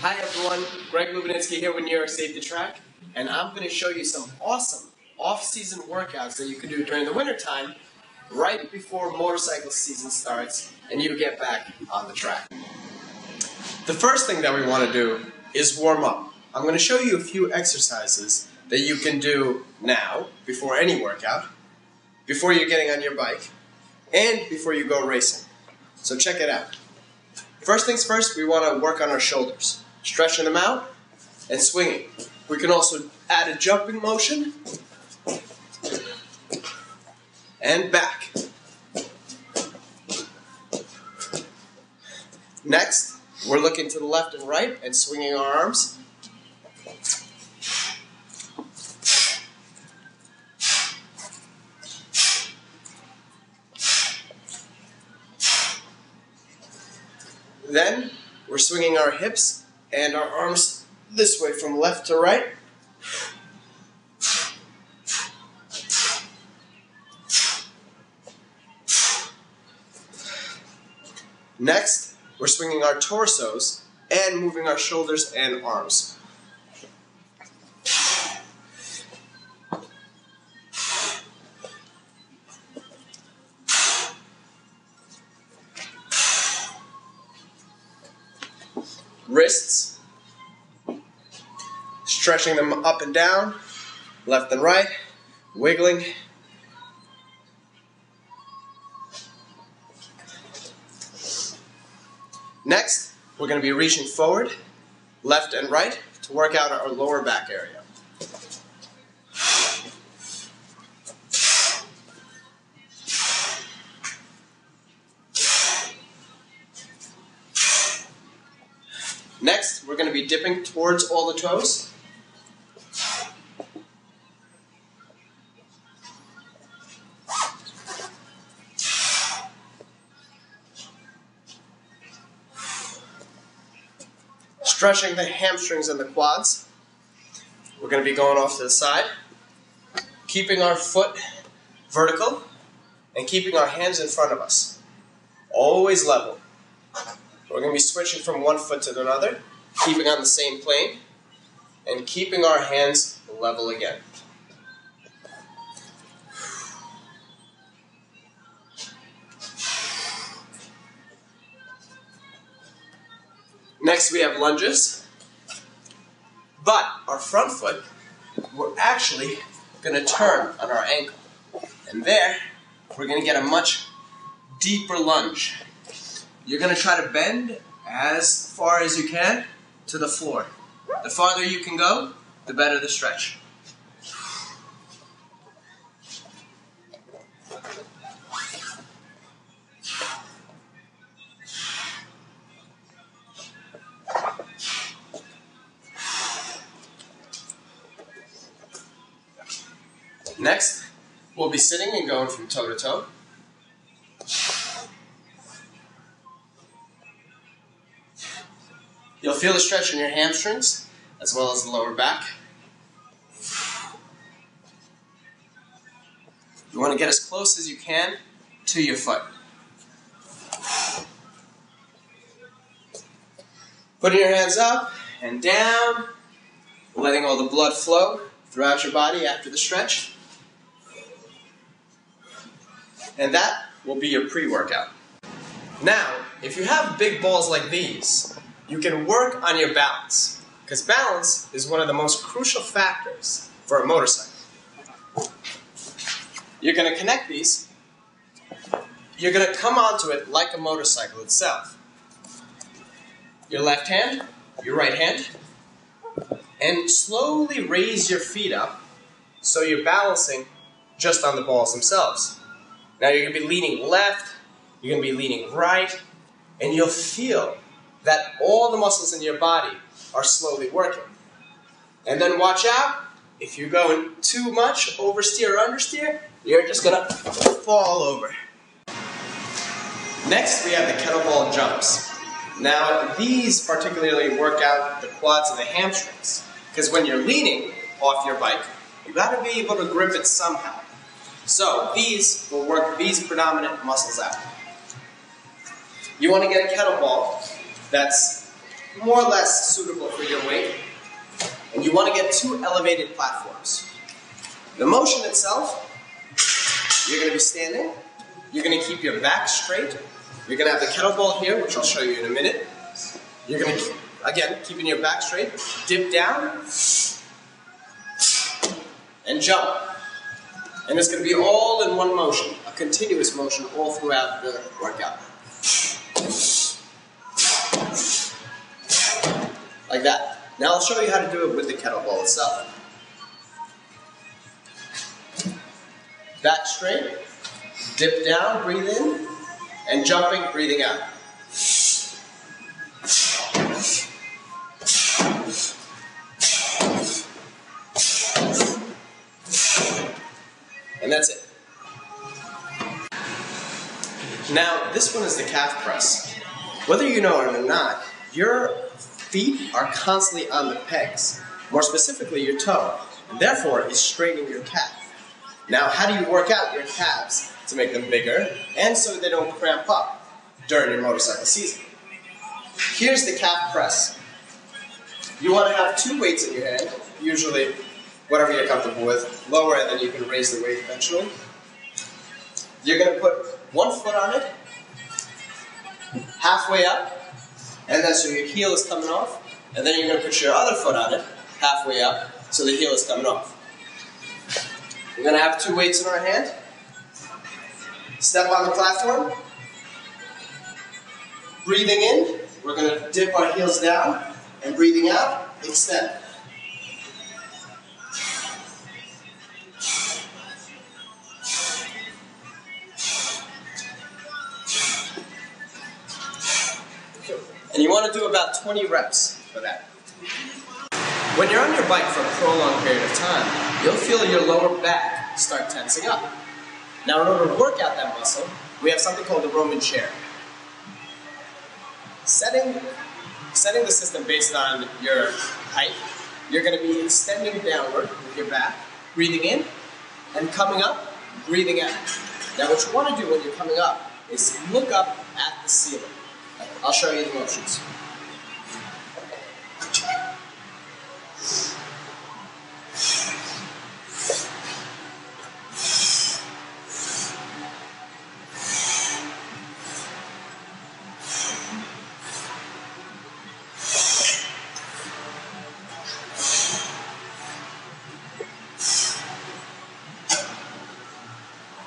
Hi everyone, Greg Lubinitsky here with New York Safety Track, and I'm going to show you some awesome off-season workouts that you can do during the wintertime right before motorcycle season starts and you get back on the track. The first thing that we want to do is warm up. I'm going to show you a few exercises that you can do now, before any workout, before you're getting on your bike, and before you go racing. So check it out. First things first, we want to work on our shoulders. Stretching them out and swinging. We can also add a jumping motion and back. Next, we're looking to the left and right and swinging our arms. Then, we're swinging our hips and our arms this way from left to right. Next, we're swinging our torsos and moving our shoulders and arms. Wrists, stretching them up and down, left and right, wiggling. Next, we're going to be reaching forward, left and right, to work out our lower back area. Next, we're going to be dipping towards all the toes. Stretching the hamstrings and the quads. We're going to be going off to the side, keeping our foot vertical and keeping our hands in front of us. Always level. We're going to be switching from one foot to another, keeping on the same plane, and keeping our hands level again. Next we have lunges, but our front foot, we're actually going to turn on our ankle. And there, we're going to get a much deeper lunge. You're going to try to bend as far as you can to the floor. The farther you can go, the better the stretch. Next, we'll be sitting and going from toe to toe. You'll feel the stretch in your hamstrings, as well as the lower back. You want to get as close as you can to your foot. Putting your hands up and down, letting all the blood flow throughout your body after the stretch. And that will be your pre-workout. Now, if you have big balls like these, you can work on your balance, because balance is one of the most crucial factors for a motorcycle. You're going to connect these. You're going to come onto it like a motorcycle itself. Your left hand, your right hand, and slowly raise your feet up so you're balancing just on the balls themselves. Now you're going to be leaning left, you're going to be leaning right, and you'll feel that all the muscles in your body are slowly working. And then watch out, if you're going too much, oversteer or understeer, you're just going to fall over. Next, we have the kettlebell jumps. Now, these particularly work out the quads and the hamstrings, because when you're leaning off your bike, you've got to be able to grip it somehow. So, these will work these predominant muscles out. You want to get a kettlebell that's more or less suitable for your weight. And you want to get 2 elevated platforms. The motion itself, you're going to be standing. You're going to keep your back straight. You're going to have the kettlebell here, which I'll show you in a minute. You're going to, again, keeping your back straight, dip down, and jump. And it's going to be all in one motion, a continuous motion all throughout the workout. Like that. Now I'll show you how to do it with the kettlebell itself. Back straight, dip down, breathe in, and jumping, breathing out. And that's it. Now, this one is the calf press. Whether you know it or not, your feet are constantly on the pegs, more specifically your toe, and therefore it's straightening your calf. Now, how do you work out your calves to make them bigger and so they don't cramp up during your motorcycle season? Here's the calf press. You want to have 2 weights in your hand, usually whatever you're comfortable with, lower, and then you can raise the weight eventually. You're going to put 1 foot on it, halfway up, and then so your heel is coming off, and then you're going to put your other foot on it, halfway up, so the heel is coming off. We're going to have 2 weights in our hand. Step on the platform. Breathing in, we're going to dip our heels down, and breathing out, extend. And you want to do about 20 reps for that. When you're on your bike for a prolonged period of time, you'll feel your lower back start tensing up. Now, in order to work out that muscle, we have something called the Roman chair. Setting the system based on your height, you're going to be extending downward with your back, breathing in, and coming up, breathing out. Now, what you want to do when you're coming up is look up at the ceiling. I'll show you the motions.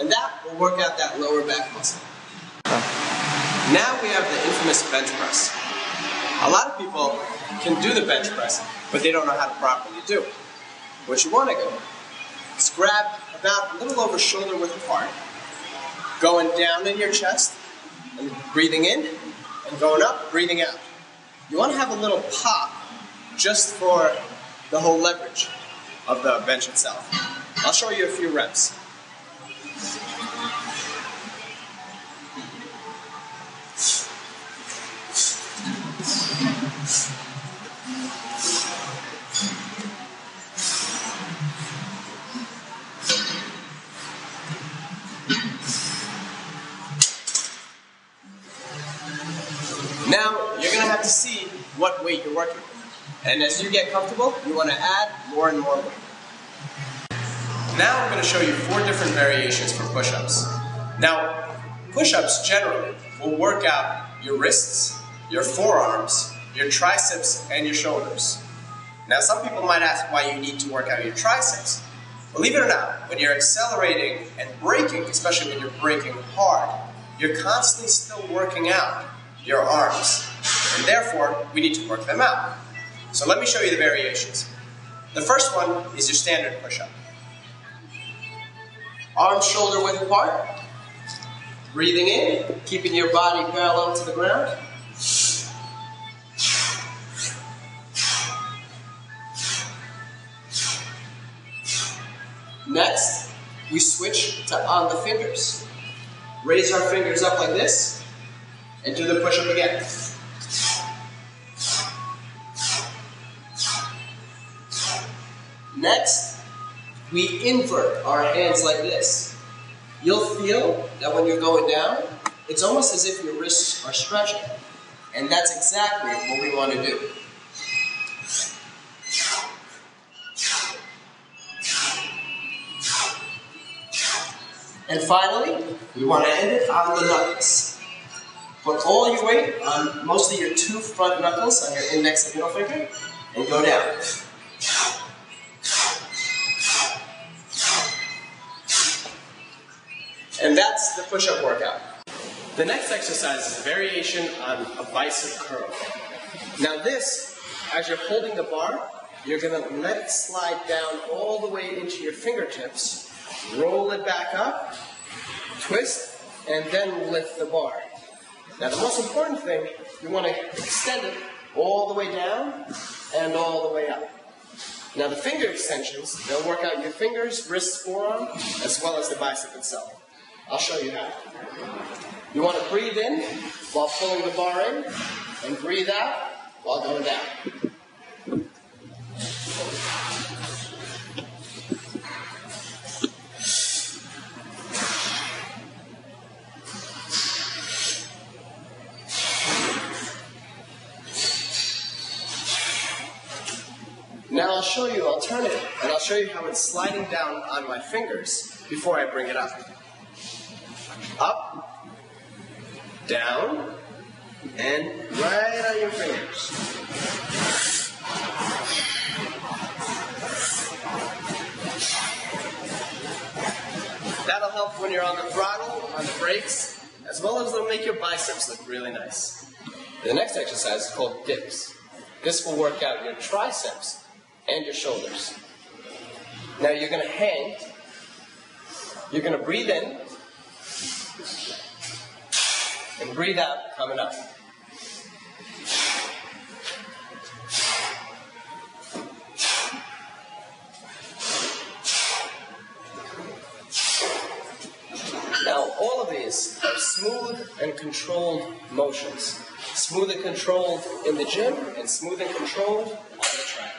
And that will work out that lower back muscle. Now we have the infamous bench press. A lot of people can do the bench press, but they don't know how to properly do it. What you want to do is grab about a little over shoulder width apart, going down in your chest, and breathing in, and going up, breathing out. You want to have a little pop just for the whole leverage of the bench itself. I'll show you a few reps. Now, you're going to have to see what weight you're working with. And as you get comfortable, you want to add more and more weight. Now I'm going to show you 4 different variations for push-ups. Now, push-ups generally will work out your wrists, your forearms, your triceps, and your shoulders. Now, some people might ask why you need to work out your triceps. Believe it or not, when you're accelerating and braking, especially when you're braking hard, you're constantly still working out your arms, and therefore we need to work them out. So let me show you the variations. The first one is your standard push-up. Arms shoulder width apart, breathing in, keeping your body parallel to the ground. Next, we switch to on the fingers. Raise our fingers up like this, and do the push-up again. Next, we invert our hands like this. You'll feel that when you're going down, it's almost as if your wrists are stretching. And that's exactly what we want to do. And finally, we want to end it on the knuckles. Put all your weight on mostly your two front knuckles on your index and middle finger, and go down. And that's the push-up workout. The next exercise is a variation on a bicep curl. Now this, as you're holding the bar, you're going to let it slide down all the way into your fingertips, roll it back up, twist, and then lift the bar. Now the most important thing, you want to extend it all the way down and all the way up. Now the finger extensions, they'll work out your fingers, wrists, forearm, as well as the bicep itself. I'll show you how. You want to breathe in while pulling the bar in, and breathe out while going down. Now I'll show you alternative, and I'll show you how it's sliding down on my fingers before I bring it up. Up, down, and right on your fingers. That'll help when you're on the throttle, on the brakes, as well as it'll make your biceps look really nice. The next exercise is called dips. This will work out your triceps and your shoulders. Now you're going to hang, you're going to breathe in, and breathe out, coming up. Now, all of these are smooth and controlled motions. Smooth and controlled in the gym, and smooth and controlled on the track.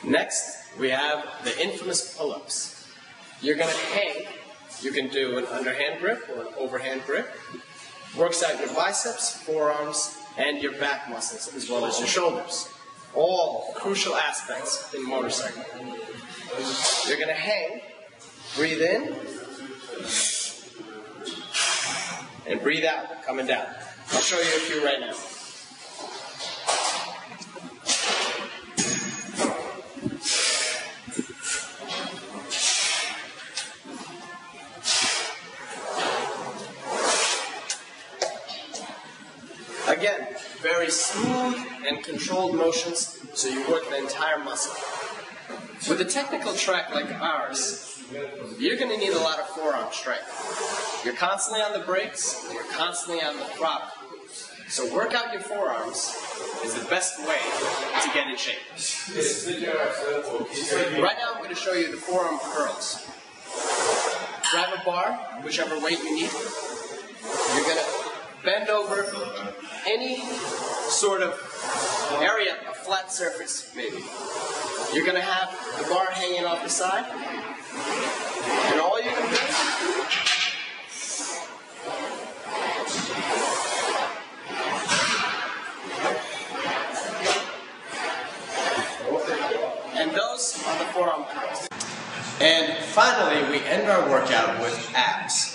Next, we have the infamous pull-ups. You're going to hang. You can do an underhand grip or an overhand grip. Works out your biceps, forearms, and your back muscles, as well as your shoulders. All crucial aspects in motorcycling. You're going to hang, breathe in, and breathe out, coming down. I'll show you a few right now. Again, very smooth and controlled motions, so you work the entire muscle. With a technical track like ours, you're going to need a lot of forearm strength. You're constantly on the brakes, and you're constantly on the throttle. So work out your forearms is the best way to get in shape. Right now I'm going to show you the forearm curls. Grab a bar, whichever weight you need. You're going to bend over any sort of area, a flat surface maybe. You're going to have the bar hanging off the side. And all you can do and those are the forearm curls. And finally, we end our workout with abs.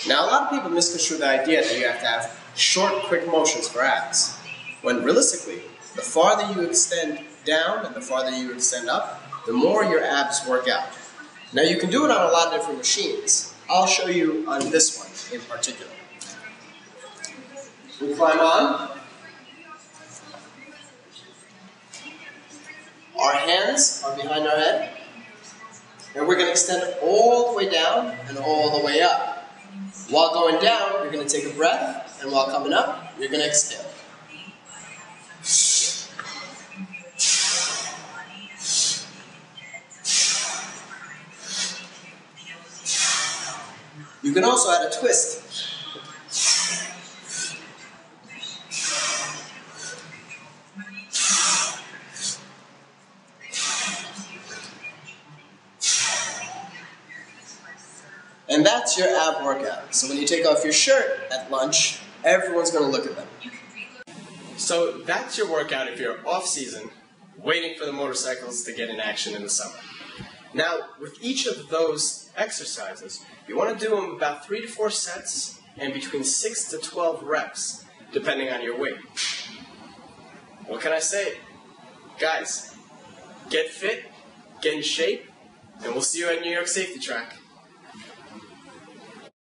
Now, a lot of people misconstrue the idea that you have to have short, quick motions for abs, when realistically, the farther you extend down and the farther you extend up, the more your abs work out. Now, you can do it on a lot of different machines. I'll show you on this one in particular. We climb on. Our hands are behind our head. And we're going to extend it all the way down and all the way up. While going down, you're going to take a breath, and while coming up, you're going to exhale. You can also add a twist. And that's your ab workout. So when you take off your shirt at lunch, everyone's going to look at them. So that's your workout if you're off season, waiting for the motorcycles to get in action in the summer. Now, with each of those exercises, you want to do them about 3 to 4 sets and between 6 to 12 reps, depending on your weight. What can I say? Guys, get fit, get in shape, and we'll see you at New York Safety Track.